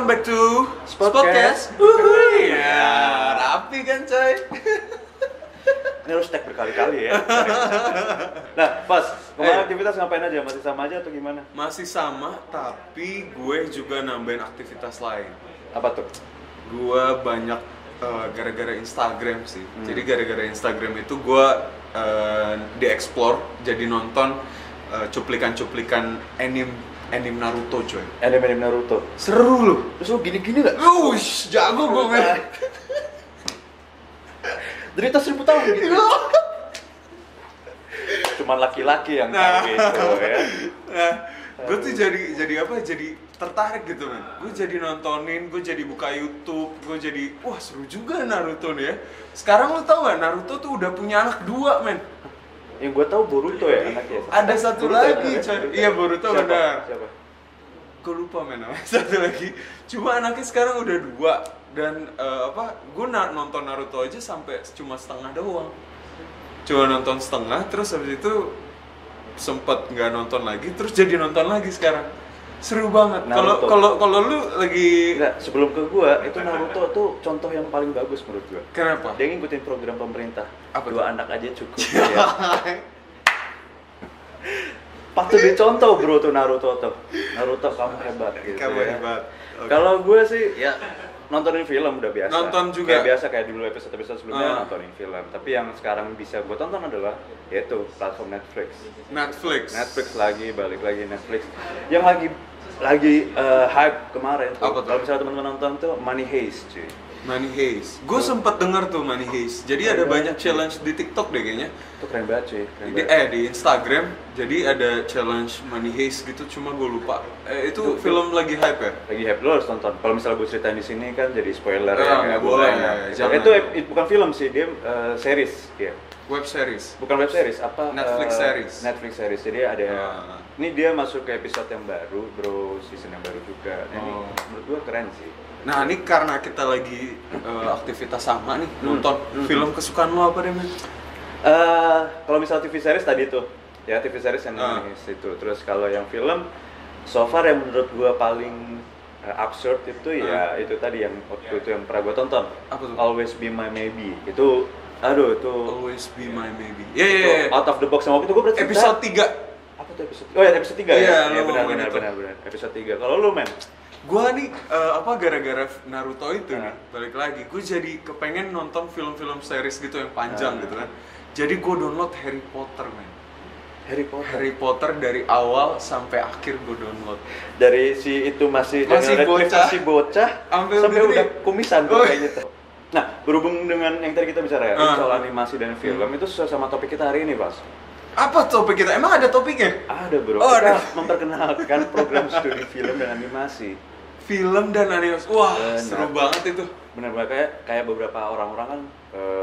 back to Spotcast. Ya, rapi kan coy. Ini harus tag berkali-kali ya. Nah, Pas, kemarin aktivitas ngapain aja? Masih sama aja atau gimana? Masih sama, tapi gue juga nambahin aktivitas lain. Apa tuh? Gue banyak gara-gara Instagram sih. Jadi gara-gara Instagram itu gue di-explore, jadi nonton cuplikan-cuplikan anime Naruto coy. Anime Naruto. Seru loh. Terus lu gini-gini gak? Wush, jago gue men. Derita 1000 tahun gitu. Cuman laki-laki yang tahu gitu ya. Nah, gue tuh jadi apa? Jadi tertarik gitu men. Gue jadi nontonin, gue jadi buka YouTube, gue jadi wah seru juga Naruto nih ya. Sekarang lu tau gak Naruto tuh udah punya anak 2 men. Yang gue tahu Boruto ya anaknya. Ada satu Boruto lagi ya, coy. Iya Boruto benar. Siapa? Gue lupa men namanya satu lagi. Cuma anaknya sekarang udah 2 dan gue nonton Naruto aja sampai cuma setengah doang. Cuma nonton setengah terus habis itu sempet nggak nonton lagi terus jadi nonton lagi sekarang. Seru banget. Kalau lu lagi Enggak, sebelum ke gua, itu Naruto tuh contoh yang paling bagus menurut gua. Kenapa? Dia ngikutin program pemerintah. Apa 2 tuh? anak aja cukup ya. Patut dicontoh bro tuh Naruto tuh. Naruto kamu hebat gitu. Kamu ya. hebat. Okay. Kalau gue sih ya nontonin film udah biasa. Nonton juga? Kayak biasa kayak dulu episode sebelumnya nontonin film. Tapi yang sekarang bisa gue tonton adalah yaitu platform Netflix. Netflix lagi balik lagi Netflix. Yang lagi hype kemarin tuh. Apa tuh? Kalau misalnya teman-teman nonton tuh Money Heist cuy. Money Heist. Gue sempet denger tuh Money Heist. Jadi ada banyak challenge di TikTok deh kayaknya. Itu keren banget cuy. Keren banget. Di Instagram. Jadi ada challenge Money Heist gitu. Cuma gue lupa. Itu film lagi hype ya? Lagi hype, lo harus tonton. Kalau misalnya gue ceritain di sini kan jadi spoiler Ah, nggak boleh, jangan. Itu bukan film sih, dia series ya. Web series. Bukan web series, apa? Netflix series. Netflix series. Jadi ada ini dia masuk ke episode yang baru, bro, season yang baru juga. Ini menurut gua keren sih. Nah ini karena kita lagi aktivitas sama nih nonton film kesukaan lo apa deh men? Kalau misal TV series tadi tuh, ya TV series yang itu. Terus kalau yang film, so far yang menurut gua paling absurd itu ya itu tadi yang waktu itu yang pernah gua tonton. Apa tuh? Always Be My Maybe. Itu Always Be My Maybe. Iya. Out of the box sama waktu itu gua berarti Episode 3. apa tuh episode? Oh ya episode 3 Iya, ya. lu ngomongin Benar. Episode 3. Kalau lu men, Gua nih gara-gara Naruto itu nih balik lagi. Gue jadi kepengen nonton film-film series gitu yang panjang gitu kan. Jadi gue download Harry Potter men. Harry Potter dari awal sampai akhir gue download. Dari si itu masih bocah sampai udah kumisan tuh kayak gitu. Nah, berhubung dengan yang tadi kita bicara ya, soal animasi dan film itu sesuai sama topik kita hari ini, Pas. Apa topik kita? Emang ada topiknya? Ada, bro. Oh, kita ada. memperkenalkan program studi film dan animasi. Film dan animasi. Wah, Benar. seru banget itu. Benar kayak beberapa orang-orang kan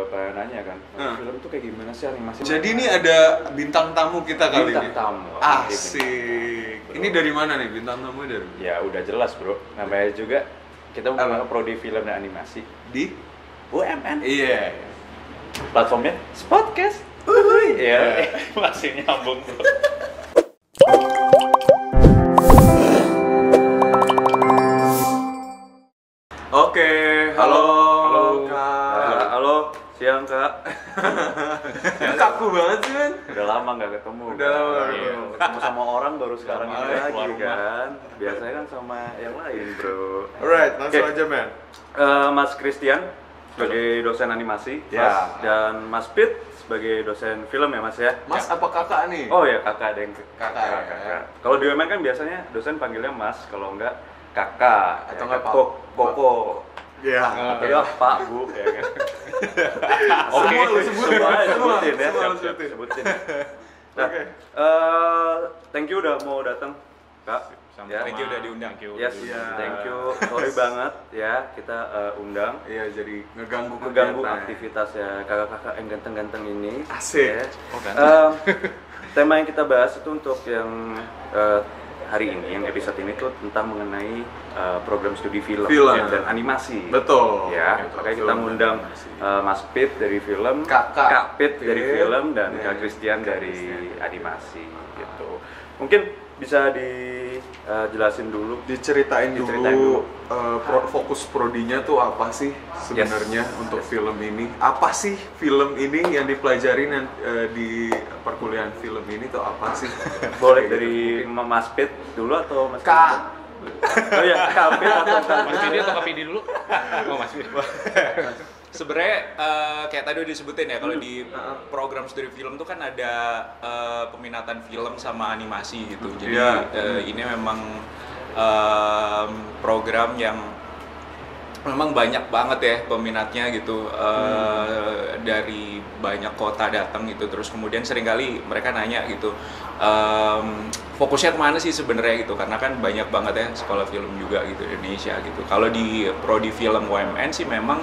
pada nanya kan, film tuh kayak gimana sih animasi? Jadi ini ada bintang tamu kita kali ini. Bintang tamu. Asik. Ini dari mana nih bintang tamunya dari? Ya udah jelas, bro. Namanya juga kita menggunakan prodi film dan animasi Di? UMN. Iya. Platformnya Spotcast. Iya, masih nyambung bro. Oke, halo Kak. Halo, siang Kak. Kaku banget sih men. Udah lama nggak ketemu. Udah lama nggak Iya, ketemu. ketemu sama orang baru sekarang ini Keluar lagi rumah. kan. Biasanya kan sama yang lain bro. Alright, langsung Oke. aja men. Mas Christian sebagai dosen animasi, Ya. dan Mas Pit sebagai dosen film ya Mas ya. Mas apa kakak nih? Oh ya kakak ada yang Kakak, ya. Kalau di UMN kan biasanya dosen panggilnya Mas, kalau enggak kakak Atau ya, enggak Pak. Koko. Iya. Ya Pak, Bu ya kan. Oke, Semua lu sebutin. semua Semua sebutin ya. lu Siap, sebutin. sebutin. Nah, Oke. thank you udah mau datang, Kak. Sama-sama. Thank you udah diundang. Yes, thank you. Sorry banget ya kita undang Iya, jadi ngeganggu mengganggu kegiatan. aktivitas ya kakak-kakak yang ganteng-ganteng ini. Asik. Ya. Oh, ganteng. Tema yang kita bahas itu untuk yang hari ini, yang episode ini tuh tentang mengenai program studi film dan animasi. Betul. Ya, makanya kita ngundang Mas Pit dari film, Kak Pit dari film, dan Kak Christian dari animasi gitu. Mungkin bisa dijelasin dulu, diceritain dulu fokus prodinya tuh apa sih sebenarnya untuk film ini? Apa sih film ini yang dipelajarin di perkuliahan film ini tuh apa sih? Boleh dari Mas Pit dulu atau Mas Kak? Oh iya, Kak Pit atau Mas Pidi atau Kak Pidi dulu? Oh Mas Pidi. Sebenarnya kayak tadi udah disebutin ya, kalau di program studi film tuh kan ada peminatan film sama animasi gitu. Jadi ini memang program yang memang banyak banget ya peminatnya gitu, dari banyak kota datang gitu. Terus kemudian seringkali mereka nanya gitu, fokusnya kemana sih sebenarnya gitu, karena kan banyak banget ya sekolah film juga gitu di Indonesia gitu. Kalau di prodi film UMN sih memang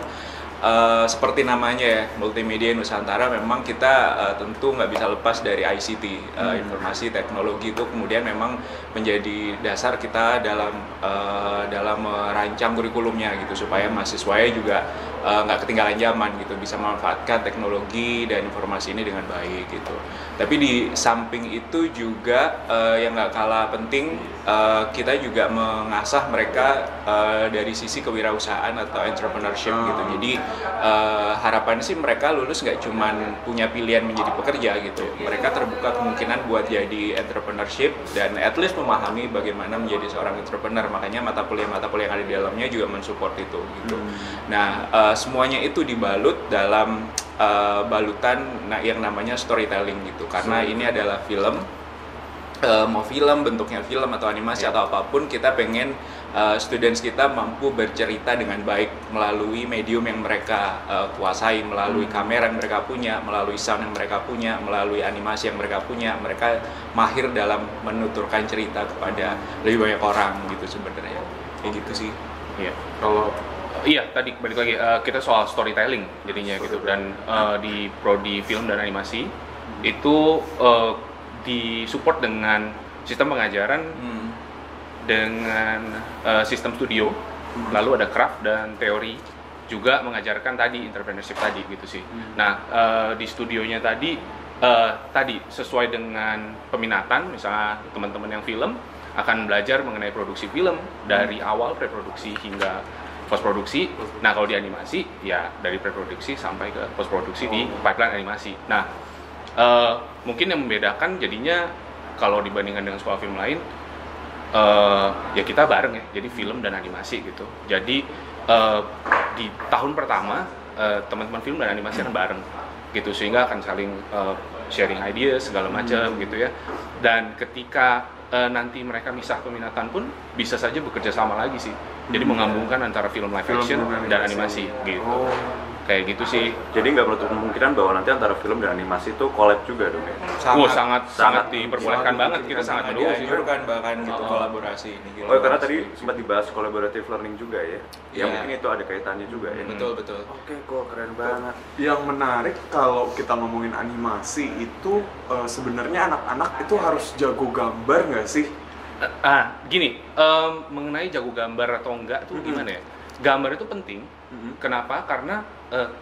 seperti namanya ya, Multimedia Nusantara, memang kita tentu nggak bisa lepas dari ICT, informasi teknologi itu kemudian memang menjadi dasar kita dalam merancang kurikulumnya gitu, supaya mahasiswanya juga nggak ketinggalan zaman gitu, bisa memanfaatkan teknologi dan informasi ini dengan baik gitu. Tapi di samping itu juga yang nggak kalah penting, kita juga mengasah mereka dari sisi kewirausahaan atau entrepreneurship gitu. Jadi harapannya sih mereka lulus nggak cuman punya pilihan menjadi pekerja gitu, mereka terbuka kemungkinan buat jadi entrepreneurship dan at least memahami bagaimana menjadi seorang entrepreneur. Makanya mata kuliah yang ada di dalamnya juga mensupport itu gitu. Nah, semuanya itu dibalut dalam balutan yang namanya storytelling gitu, karena ini adalah film. Mau film, bentuknya film atau animasi atau apapun, kita pengen students kita mampu bercerita dengan baik melalui medium yang mereka kuasai, melalui kamera yang mereka punya, melalui sound yang mereka punya, melalui animasi yang mereka punya. Mereka mahir dalam menuturkan cerita kepada lebih banyak orang gitu sebenarnya. Kayak gitu sih. Iya. Kalau iya, tadi balik lagi kita soal storytelling jadinya gitu, dan di prodi film dan animasi itu disupport dengan sistem pengajaran, dengan sistem studio, lalu ada craft dan teori, juga mengajarkan tadi entrepreneurship tadi gitu sih. Nah, di studionya tadi sesuai dengan peminatan, misalnya teman-teman yang film akan belajar mengenai produksi film dari awal preproduksi hingga post produksi. Nah, kalau di animasi ya dari preproduksi sampai ke post produksi di pipeline animasi. Nah, mungkin yang membedakan jadinya kalau dibandingkan dengan sekolah film lain, ya kita bareng ya, jadi film dan animasi gitu. Jadi di tahun pertama teman-teman film dan animasi kan bareng gitu, sehingga akan saling sharing ide segala macam gitu ya. Dan ketika nanti mereka misah peminatan pun bisa saja bekerja sama lagi sih. Jadi menggabungkan antara film live action dan animasi gitu. Kayak gitu sih. Jadi nggak menutup kemungkinan bahwa nanti antara film dan animasi itu collab juga dong ya? Sangat diperbolehkan banget. Kita sangat mendukung sih. Kan bahkan gitu kolaborasi ini. Oh, karena tadi sempat dibahas collaborative learning juga ya? Ya mungkin itu ada kaitannya juga ya? Betul. Oke, kok keren banget. Yang menarik kalau kita ngomongin animasi itu sebenarnya anak-anak itu harus jago gambar nggak sih? Gini, mengenai jago gambar atau enggak tuh gimana ya? Gambar itu penting. Kenapa? Karena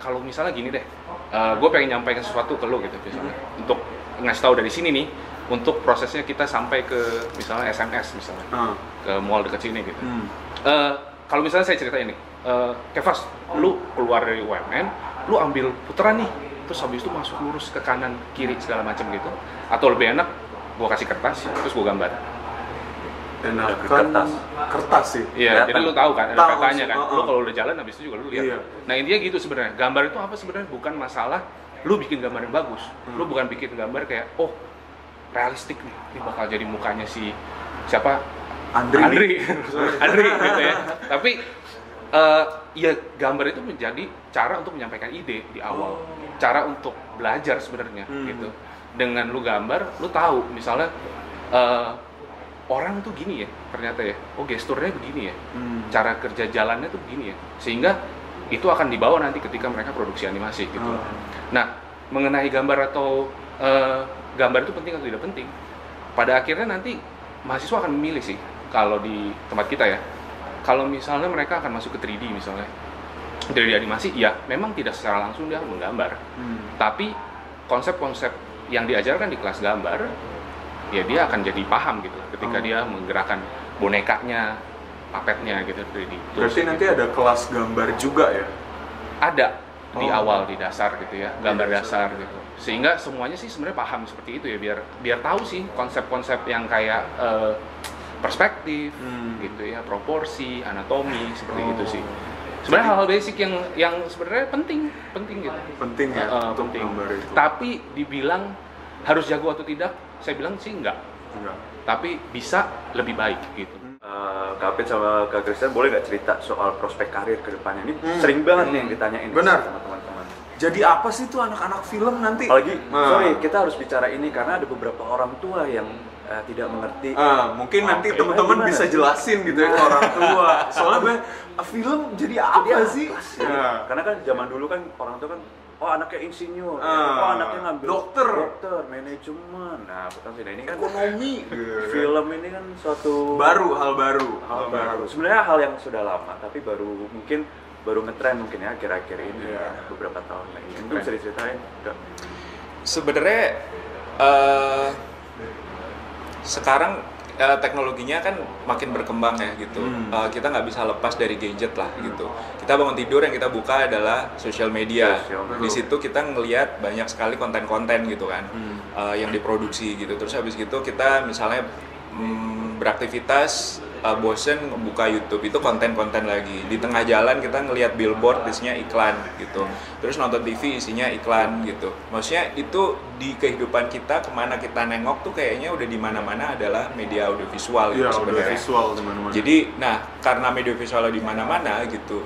kalau misalnya gini deh, gue pengen nyampaikan sesuatu ke lo gitu misalnya, untuk ngasih tahu dari sini nih, untuk prosesnya kita sampai ke misalnya SMS misalnya, ke mall dekat sini gitu. Kalau misalnya saya cerita ini, Kevas, lu keluar dari UMN, lu ambil putaran nih, terus habis itu masuk lurus ke kanan kiri segala macam gitu, atau lebih enak gue kasih kertas terus gue gambar. Kertas sih. Iya, jadi lu tahu kan, ada petanya kan. Lu kalau udah jalan habis itu juga lu lihat. Iya. Nah, intinya gitu sebenarnya. Gambar itu apa sebenarnya? Bukan masalah lu bikin gambar yang bagus. Lu bukan bikin gambar kayak, oh, realistik nih. Ini bakal jadi mukanya si siapa? Andri gitu ya. Tapi ya gambar itu menjadi cara untuk menyampaikan ide di awal. Cara untuk belajar sebenarnya gitu. Dengan lu gambar, lu tahu misalnya orang tuh gini ya, ternyata ya, oh gesturnya begini ya, cara kerja jalannya tuh begini ya, sehingga itu akan dibawa nanti ketika mereka produksi animasi gitu. Nah, mengenai gambar atau gambar itu penting atau tidak penting, pada akhirnya nanti mahasiswa akan memilih sih, kalau di tempat kita ya, kalau misalnya mereka akan masuk ke 3D misalnya, dari animasi, ya memang tidak secara langsung dia menggambar, tapi konsep-konsep yang diajarkan di kelas gambar, ya dia akan jadi paham gitu ketika dia menggerakkan bonekanya, puppetnya gitu 3D. Berarti nanti ada kelas gambar juga ya? Ada di awal, di dasar gitu ya, gambar dasar gitu. Sehingga semuanya sih sebenarnya paham seperti itu ya, biar tahu sih konsep-konsep yang kayak perspektif gitu ya, proporsi, anatomi, seperti itu sih. Sebenarnya hal-hal basic yang sebenarnya penting gitu. Penting ya untuk penting. gambar itu. Tapi dibilang harus jago atau tidak, saya bilang sih enggak. Tapi bisa lebih baik gitu. Kak Apit sama Kak Christian boleh nggak cerita soal prospek karir ke depannya? Ini sering banget nih yang ditanyain sama teman-teman. Jadi apa sih tuh anak-anak film nanti? Apalagi, sorry, kita harus bicara ini karena ada beberapa orang tua yang tidak mengerti. Mungkin nanti teman-teman bisa jelasin gitu ya ke orang tua. Soalnya film jadi apa sih? Karena kan zaman dulu kan orang tua kan, oh anaknya insinyur, oh anaknya ngambil dokter, manajemen. Nah, bukan sih. Nah, ini kan ekonomi. Film ini kan suatu hal baru. Sebenarnya hal yang sudah lama, tapi baru ngetren mungkin ya akhir-akhir ini beberapa tahun lagi. Itu bisa diceritain enggak? Sebenarnya sekarang teknologinya kan makin berkembang ya gitu. Kita nggak bisa lepas dari gadget lah gitu. Kita bangun tidur yang kita buka adalah sosial media. Di situ kita ngelihat banyak sekali konten-konten gitu kan, yang diproduksi gitu. Terus habis gitu kita misalnya beraktivitas, bosen buka YouTube, itu konten-konten lagi. Di tengah jalan kita ngelihat billboard isinya iklan gitu. Terus nonton TV isinya iklan gitu. Maksudnya itu di kehidupan kita, kemana kita nengok tuh kayaknya udah di mana-mana adalah media audiovisual gitu sebenarnya. Jadi, nah karena media visual di mana-mana gitu,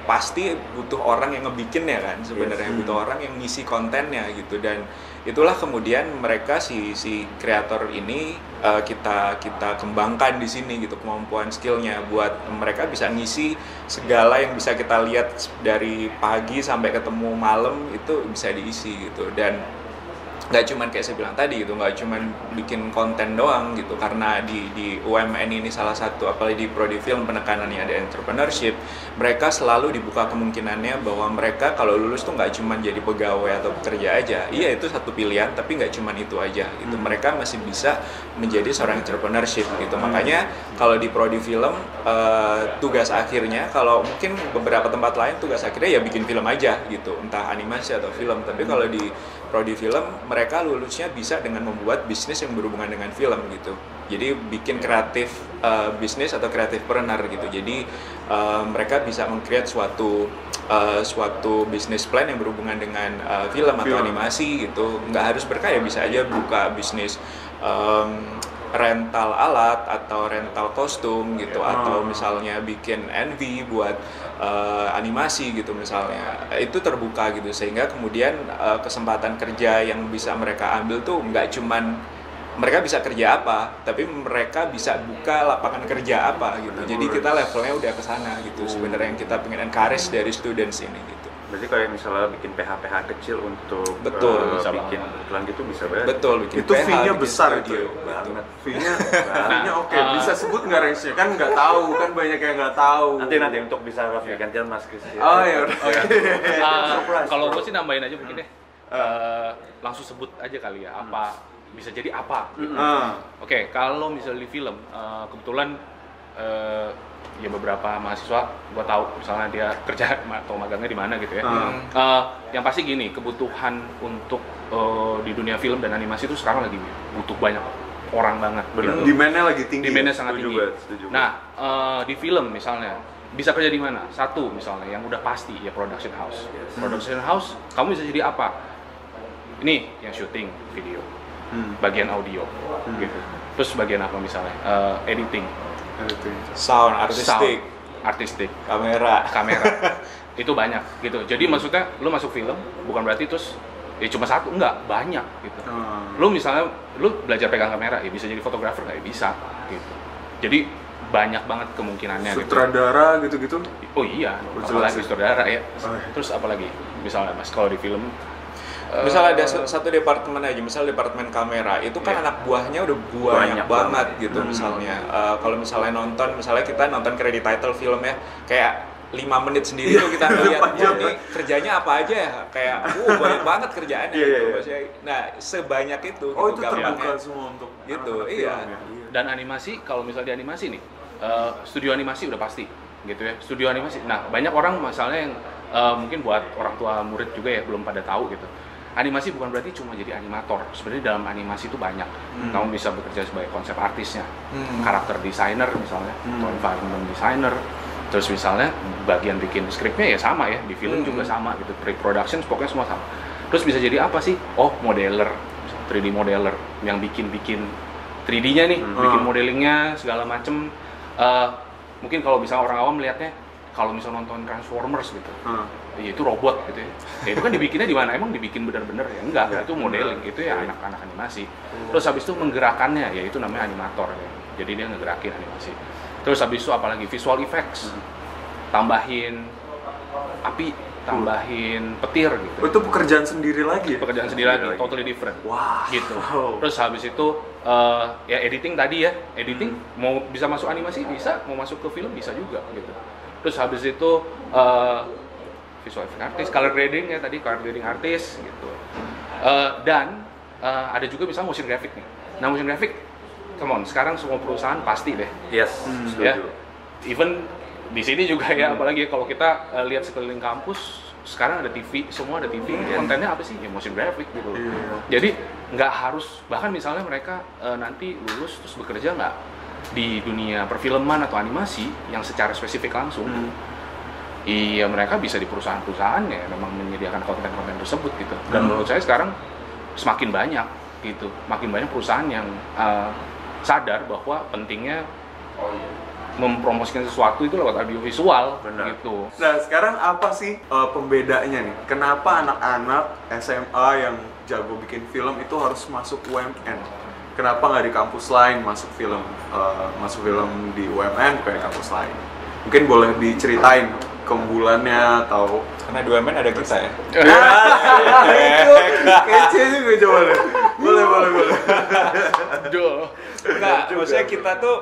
pasti butuh orang yang ngebikin ya kan sebenarnya, butuh orang yang ngisi kontennya gitu. Dan itulah kemudian mereka si kreator ini kita kembangkan di sini gitu, kemampuan skillnya buat mereka bisa ngisi segala yang bisa kita lihat dari pagi sampai ketemu malam itu bisa diisi gitu. Dan nggak cuman kayak saya bilang tadi gitu, nggak cuman bikin konten doang gitu, karena di UMN ini salah satu, apalagi di prodi film penekanannya ada entrepreneurship, mereka selalu dibuka kemungkinannya bahwa mereka kalau lulus tuh nggak cuman jadi pegawai atau pekerja aja. Iya itu satu pilihan, tapi nggak cuman itu aja gitu, mereka masih bisa menjadi seorang entrepreneurship gitu. Makanya kalau di prodi film tugas akhirnya, kalau mungkin beberapa tempat lain tugas akhirnya ya bikin film aja gitu, entah animasi atau film, tapi kalau di prodi film mereka lulusnya bisa dengan membuat bisnis yang berhubungan dengan film gitu. Jadi bikin kreatif bisnis atau kreatifpreneur gitu. Jadi mereka bisa meng-create suatu bisnis plan yang berhubungan dengan film atau animasi gitu. Nggak harus berkaya, bisa aja buka bisnis rental alat atau rental kostum gitu, atau misalnya bikin NV buat animasi gitu misalnya. Itu terbuka gitu, sehingga kemudian kesempatan kerja yang bisa mereka ambil tuh nggak cuman mereka bisa kerja apa, tapi mereka bisa buka lapangan kerja apa gitu. Jadi kita levelnya udah ke sana gitu sebenarnya, yang kita pengen encourage dari students ini gitu. Berarti kayak misalnya bikin PH kecil untuk bikin iklan gitu bisa banget. Betul, bikin itu PH, fee-nya bikin besar studio, itu. Banget. Fee-nya oke. Bisa sebut nggak range-nya? Kan nggak tahu, kan banyak yang nggak tahu. Nanti untuk bisa Raffi gantian Mas Christian. Oh iya. Kalau gue sih nambahin aja mungkin deh. Langsung sebut aja kali ya, apa bisa jadi apa gitu. Oke, kalau misalnya di film kebetulan ya beberapa mahasiswa gue tahu misalnya dia kerja atau magangnya di mana gitu ya. Yang pasti gini, kebutuhan untuk di dunia film dan animasi itu sekarang lagi butuh banyak orang banget. Demand-nya lagi tinggi. Demand-nya sangat tinggi. Nah, di film misalnya bisa kerja di mana? Satu misalnya yang udah pasti ya production house. Production house kamu bisa jadi apa? Ini yang syuting video, bagian audio gitu. Terus bagian apa misalnya? Editing. Sound, artistik, kamera. Itu banyak gitu. Jadi maksudnya lu masuk film bukan berarti terus ya cuma satu, enggak, banyak gitu. Lu misalnya lu belajar pegang kamera ya bisa jadi fotografer nggak ya bisa gitu. Jadi banyak banget kemungkinannya. Sutradara gitu-gitu. Oh iya, apalagi sutradara ya. Terus apalagi misalnya Mas kalau di film Misalnya ada satu departemen aja, misal departemen kamera, itu kan anak buahnya udah banyak banget gitu misalnya. Kalau misalnya misalnya kita nonton credit title film ya, kayak 5 menit sendiri tuh kita ngeliat ini kerjanya apa aja ya, kayak banyak banget kerjaannya gitu. Nah sebanyak itu itu terbuka semua untuk gitu. Iya. Dan animasi, kalau misalnya di animasi nih, studio animasi udah pasti gitu ya, studio animasi. Nah banyak orang misalnya yang mungkin buat orang tua murid juga ya belum pada tahu gitu, animasi bukan berarti cuma jadi animator. Sebenarnya dalam animasi itu banyak. Kamu bisa bekerja sebagai konsep artisnya, karakter designer misalnya, atau environment designer. Terus misalnya bagian bikin skripnya ya sama ya, di film juga sama gitu, pre-production pokoknya semua sama. Terus bisa jadi apa sih? Modeler, 3D modeler yang bikin 3D-nya nih, bikin modelingnya segala macem. Mungkin kalau misalnya orang awam melihatnya, kalau misalnya nonton Transformers gitu, ya itu robot gitu ya. Itu kan dibikinnya di mana? Emang dibikin bener-bener ya? Enggak, itu modeling, itu ya anak-anak animasi. Terus habis itu menggerakannya, ya itu namanya animator ya. Jadi dia ngegerakin animasi. Terus habis itu apalagi visual effects, tambahin api, tambahin petir gitu. Itu pekerjaan sendiri lagi ya? Pekerjaan sendiri lagi, totally different. Wah. Gitu. Terus habis itu ya editing tadi ya, editing mau bisa masuk animasi bisa, mau masuk ke film bisa juga gitu. Terus habis itu visual effect artist, color grading ya tadi, color grading artist gitu. Dan ada juga misalnya motion graphic nih. Nah motion graphic, come on, sekarang semua perusahaan pasti deh. Yes, Ya. Even di sini juga ya, apalagi kalau kita lihat sekeliling kampus, sekarang ada TV, semua ada TV. Kontennya apa sih? Ya motion graphic gitu. Jadi nggak harus, bahkan misalnya mereka nanti lulus terus bekerja nggak di dunia perfilman atau animasi yang secara spesifik langsung. Iya, mereka bisa di perusahaan-perusahaan ya memang menyediakan konten-konten tersebut gitu. Dan menurut saya sekarang semakin banyak gitu, makin banyak perusahaan yang sadar bahwa pentingnya mempromosikan sesuatu itu lewat audiovisual gitu. Nah sekarang apa sih pembedanya nih? Kenapa anak-anak SMA yang jago bikin film itu harus masuk UMN? Kenapa nggak di kampus lain masuk film di UMN kayak kampus lain? Mungkin boleh diceritain keunggulannya atau karena di UMN ada kita ya. Itu kece juga coba deh. Boleh. Enggak, maksudnya kita tuh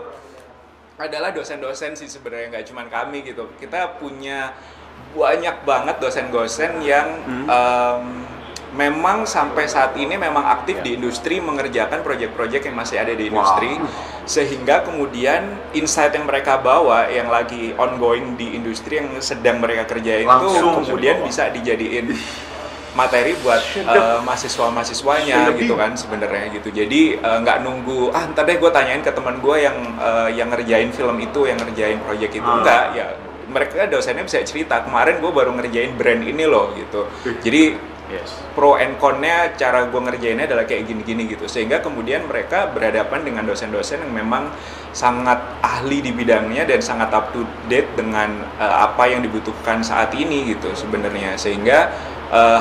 adalah dosen-dosen sih sebenarnya, nggak cuma kami gitu. Kita punya banyak banget dosen-dosen yang memang sampai saat ini memang aktif di industri mengerjakan proyek-proyek yang masih ada di industri. Sehingga kemudian insight yang mereka bawa yang lagi ongoing di industri yang sedang mereka kerjain itu kemudian bisa dijadiin materi buat mahasiswa-mahasiswanya gitu kan sebenarnya gitu. Jadi nggak nunggu ntar deh gue tanyain ke teman gue yang ngerjain film itu, yang ngerjain proyek itu. Enggak, ya mereka dosennya bisa cerita, kemarin gue baru ngerjain brand ini loh gitu. Jadi pro and con-nya cara gue ngerjainnya adalah kayak gini-gini gitu. Sehingga kemudian mereka berhadapan dengan dosen-dosen yang memang sangat ahli di bidangnya dan sangat up to date dengan apa yang dibutuhkan saat ini gitu sebenarnya. Sehingga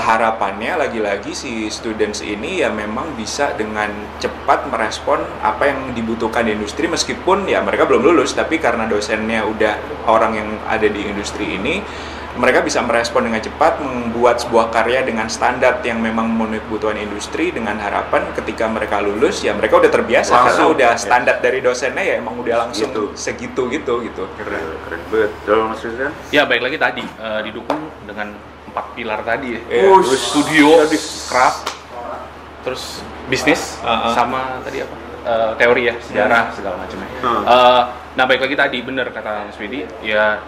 harapannya lagi-lagi si students ini ya memang bisa dengan cepat merespon apa yang dibutuhkan di industri, meskipun ya mereka belum lulus, tapi karena dosennya udah orang yang ada di industri ini, mereka bisa merespon dengan cepat, membuat sebuah karya dengan standar yang memang memenuhi kebutuhan industri, dengan harapan ketika mereka lulus ya mereka udah terbiasa karena udah standar dari dosennya ya emang udah langsung segitu gitu. Keren banget. Kalau Mas Rizwan? Ya baik lagi tadi didukung dengan 4 pilar tadi ya. Studio, craft, terus bisnis, sama tadi apa? Teori ya, sejarah segala macamnya. Nah baik lagi tadi benar kata Mas Widi, ya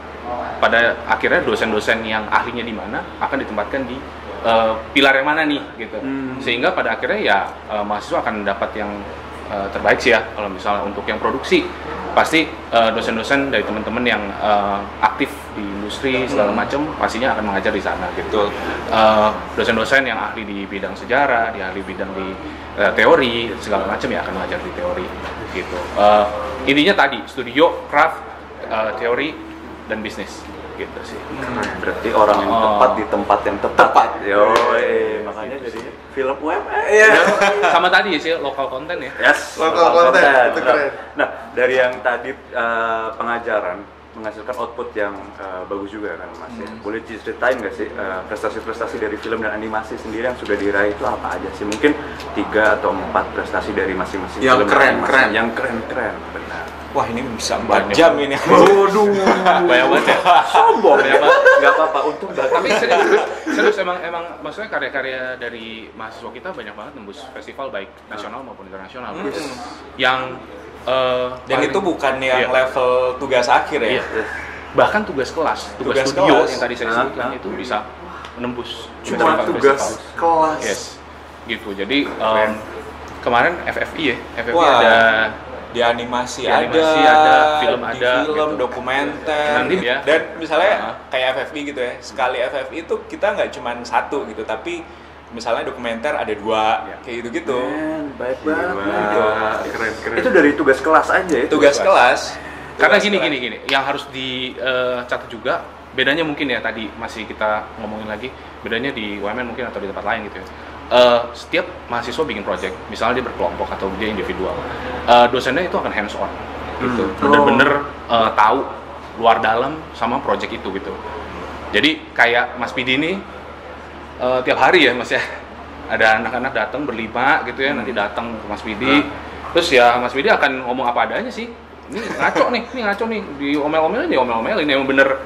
pada akhirnya dosen-dosen yang ahlinya di mana akan ditempatkan di pilar yang mana nih gitu. Sehingga pada akhirnya ya mahasiswa akan dapat yang terbaik sih ya. Kalau misalnya untuk yang produksi pasti dosen-dosen dari teman-teman yang aktif di industri segala macam pastinya akan mengajar di sana gitu. Dosen-dosen yang ahli di bidang sejarah, ahli bidang di teori segala macam ya akan mengajar di teori gitu. Intinya tadi studio, craft, teori dan bisnis gitu sih. Berarti orang yang tepat di tempat yang tepat. Makanya jadi film UMN. Sama tadi sih lokal konten ya. Yes, lokal konten. Itu keren. Nah, dari yang tadi pengajaran menghasilkan output yang bagus juga kan Mas ya. Boleh diceritain nggak sih prestasi-prestasi dari film dan animasi sendiri yang sudah diraih itu apa aja sih? Mungkin 3 atau 4 prestasi dari masing-masing yang film keren-keren. Yang keren-keren, benar. Wah ini bisa 4 jam ini. Waduh, Banyak banget ya. sombong ya. Nggak apa-apa, untung Tapi serius emang maksudnya karya-karya dari mahasiswa kita banyak banget nembus festival baik nasional maupun internasional. Yang dan itu bukan yang level tugas akhir ya. Iya. Bahkan tugas kelas, tugas studio yang tadi saya sebutkan itu bisa menembus cuma tugas kelas. Yes. Gitu. Jadi kemarin FFI ya. FFI Wah, ada di animasi, ada, film di ada, film, gitu. dokumenter. Nanti ya. Dan misalnya kayak FFI gitu ya. Sekali FFI itu kita nggak cuma 1 gitu, tapi misalnya dokumenter ada 2 kayak gitu-gitu. Baik banget. Keren. Itu dari tugas kelas aja ya? Tugas kelas. Karena gini, yang harus dicatat juga bedanya mungkin ya tadi masih kita ngomongin lagi bedanya di UMN mungkin atau di tempat lain gitu ya. Setiap mahasiswa bikin project, misalnya dia berkelompok atau dia individual, dosennya itu akan hands on gitu, bener-bener tahu luar dalam sama project itu gitu. Jadi kayak Mas Pidi ini tiap hari ya Mas ya, ada anak-anak datang berlima gitu ya, nanti datang ke Mas Pidi, terus ya Mas Pidi akan ngomong apa adanya sih. Ini ngaco nih, diomel-omelin emang bener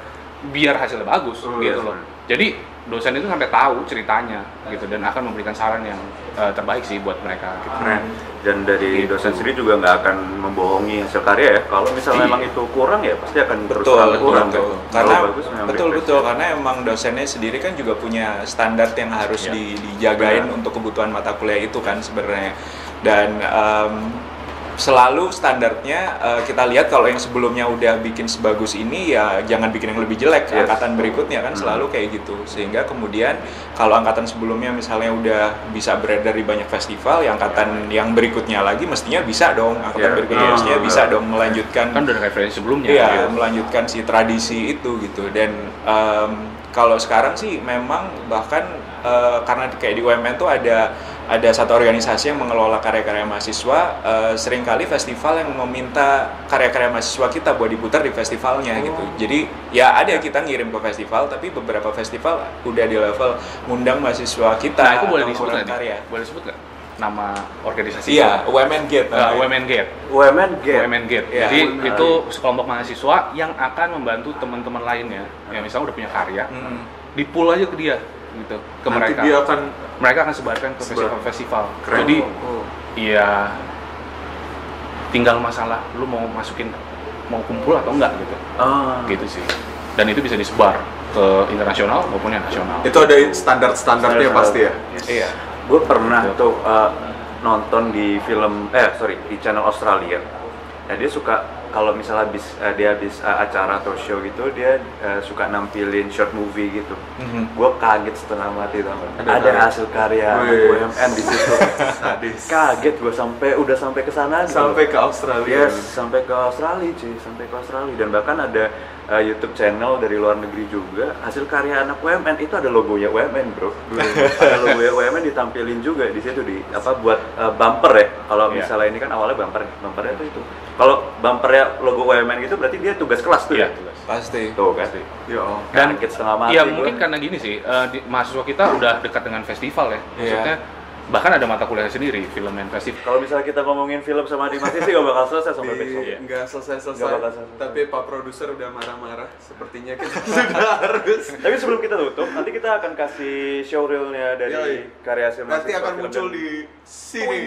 biar hasilnya bagus gitu loh. Jadi dosen itu sampai tahu ceritanya gitu dan akan memberikan saran yang terbaik sih buat mereka. Gitu. Keren. Dan dari dosen sendiri juga nggak akan membohongi hasil karya ya. Kalau misalnya memang itu kurang ya pasti akan terus kurang. Karena bagus, betul karena emang dosennya sendiri kan juga punya standar yang harus dijagain untuk kebutuhan mata kuliah itu kan sebenarnya. Dan selalu standarnya kita lihat kalau yang sebelumnya udah bikin sebagus ini ya jangan bikin yang lebih jelek. Angkatan berikutnya kan selalu kayak gitu, sehingga kemudian kalau angkatan sebelumnya misalnya udah bisa beredar di banyak festival, ya angkatan yang berikutnya lagi mestinya bisa dong, angkatan berikutnya mestinya bisa dong melanjutkan kan udah referensi sebelumnya melanjutkan si tradisi itu gitu. Dan kalau sekarang sih memang bahkan karena kayak di UMN tuh ada satu organisasi yang mengelola karya-karya mahasiswa, seringkali festival yang meminta karya-karya mahasiswa kita buat diputar di festivalnya gitu. Jadi ya ada kita ngirim ke festival, tapi beberapa festival udah di level ngundang mahasiswa kita. Nah itu boleh disebut nggak? Boleh disebut nggak nama organisasi? Iya, UMN Gate. UMN Gate. Ya, jadi itu sekelompok mahasiswa yang akan membantu teman-teman lainnya yang misalnya udah punya karya, di-pull aja ke dia gitu, ke nanti mereka. Mereka akan sebarkan ke festival-festival. Jadi iya tinggal masalah lu mau kumpul atau enggak gitu. Gitu sih. Dan itu bisa disebar ke internasional maupun yang nasional. Itu ada standar-standarnya pasti ya? Iya. Gue pernah tuh nonton di di channel Australia. Nah dia suka kalau misalnya dia habis acara atau show gitu, dia suka nampilin short movie gitu. Gue kaget setengah mati tau gak? Ada hasil karya UMN di situ. Kaget gue udah sampai ke sana. Sampai ke Australia. Yes, sampai ke Australia cuy, Dan bahkan ada YouTube channel dari luar negeri juga, hasil karya anak UMN itu ada logonya UMN bro. Ada logonya UMN ditampilin juga di situ buat bumper ya. Kalau misalnya ini kan awalnya bumpernya itu. Kalau bumpernya logo UMN gitu berarti dia tugas kelas tuh ya? Pasti. Tuh kan. Dan kaget setengah mati. Iya mungkin karena gini sih, mahasiswa kita udah dekat dengan festival ya. Maksudnya bahkan ada mata kuliah sendiri, film and festival. Kalau misalnya kita ngomongin film sama animasi sih gak bakal selesai sampai besok. Nggak selesai. Tapi Pak Produser udah marah-marah. Sepertinya kita sudah harus. Tapi sebelum kita tutup, nanti kita akan kasih showreel-nya dari karya hasil mahasiswa. Nanti akan muncul di sini.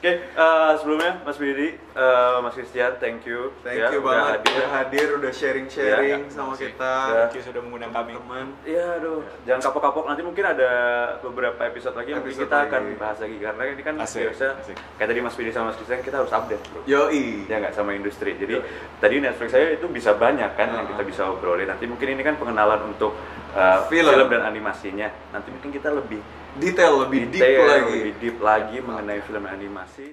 Oke, sebelumnya Mas Bidi, Mas Christian, thank you. Thank you banget udah hadir, udah sharing-sharing sama kita. Thank you sudah mengundang kami. Teman. Iya, aduh, jangan kapok-kapok. Nanti mungkin ada beberapa episode lagi yang mungkin kita akan bahas lagi karena ini kan biasa kayak tadi Mas Bidi sama Mas Christian kita harus update, bro. Yoi. Ya nggak sama industri. Jadi tadi Netflix saya itu bisa banyak kan yang kita bisa obrolin. Nanti mungkin ini kan pengenalan untuk film dan animasinya. Nanti mungkin kita lebih detail, lebih deep lagi mengenai film dan animasi.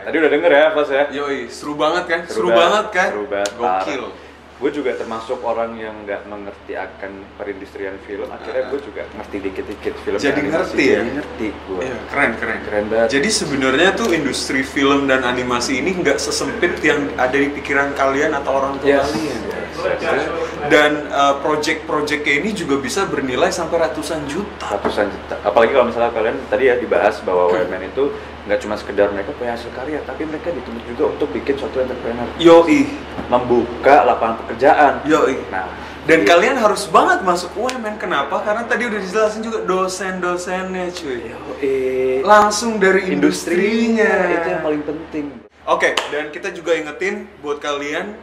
Tadi udah denger ya, Mas ya? Yoi, seru banget kan? Seru banget kan? Seru banget. Gokil. Gue juga termasuk orang yang nggak mengerti akan perindustrian film. Akhirnya gue juga ngerti dikit-dikit film. Jadi ngerti ya? Jadi ngerti gue. Iya, keren banget. Jadi sebenarnya tuh industri film dan animasi ini nggak sesempit yang ada di pikiran kalian atau orang tua kalian. Dan project-project kayak ini juga bisa bernilai sampai ratusan juta. Apalagi kalau misalnya kalian tadi ya dibahas bahwa WMN itu nggak cuma sekedar mereka punya hasil karya, tapi mereka dituntut juga untuk bikin suatu entrepreneur. Yoi. Membuka lapangan pekerjaan. Yoi. Nah, dan kalian harus banget masuk UMN. Kenapa? Karena tadi udah dijelasin juga dosen-dosennya, cuy. Yoi. Langsung dari industrinya. Itu yang paling penting. Oke, dan kita juga ingetin buat kalian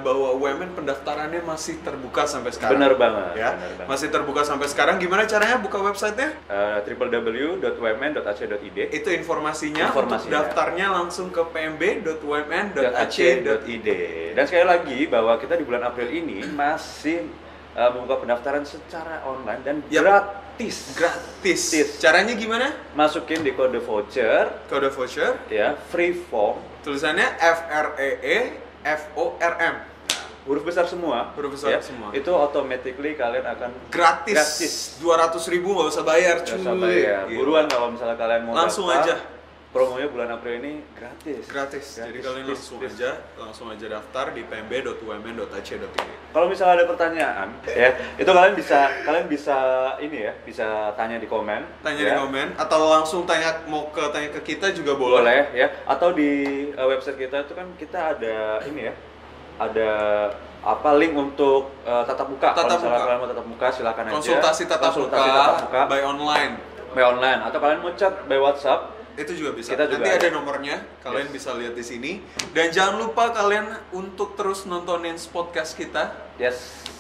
bahwa UMN pendaftarannya masih terbuka sampai sekarang. Benar banget. Ya, masih terbuka sampai sekarang. Gimana caranya buka websitenya? www.wmn.ac.id. Itu informasinya. Untuk daftarnya langsung ke pmb.umn.ac.id. Dan sekali lagi bahwa kita di bulan April ini masih membuka pendaftaran secara online dan gratis. Caranya gimana? Masukin di kode voucher. Ya, free form. Tulisannya FREEFORM. Huruf besar semua. Itu automatically kalian akan gratis. 200.000 nggak usah bayar, cuy. Nggak usah bayar. Buruan kalau misalnya kalian mau langsung daftar, aja. Promonya bulan April ini gratis. Jadi kalian langsung aja daftar di pmb.umn.ac.id. Kalau misalnya ada pertanyaan, ya itu kalian bisa ini ya, bisa tanya di komen. Di komen atau langsung tanya ke kita juga boleh. Boleh ya. Atau di website kita itu kan kita ada ini ya. Ada link untuk tatap muka. Kalau misalnya kalian mau tatap muka silakan aja. Konsultasi tatap muka by online. Atau kalian mau chat by WhatsApp. Itu juga bisa. Nanti ada nomornya, kalian bisa lihat di sini. Dan jangan lupa kalian untuk terus nontonin podcast kita.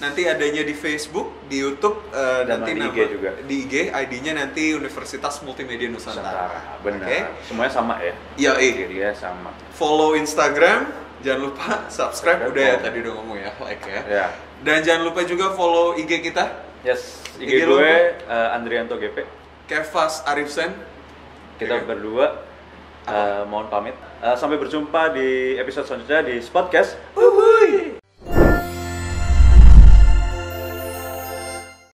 Nanti adanya di Facebook, di YouTube, dan nanti di IG juga. Di IG, ID-nya nanti Universitas Multimedia Nusantara. Benar. Okay? Semuanya sama ya? Iya, sama. Follow Instagram, jangan lupa subscribe. Udah ya, tadi udah ngomong ya, like ya. Dan jangan lupa juga follow IG kita. IG gue Andrianto GP. Kevas Arifsen. Kita berdua mohon pamit. Sampai berjumpa di episode selanjutnya di Spotcast.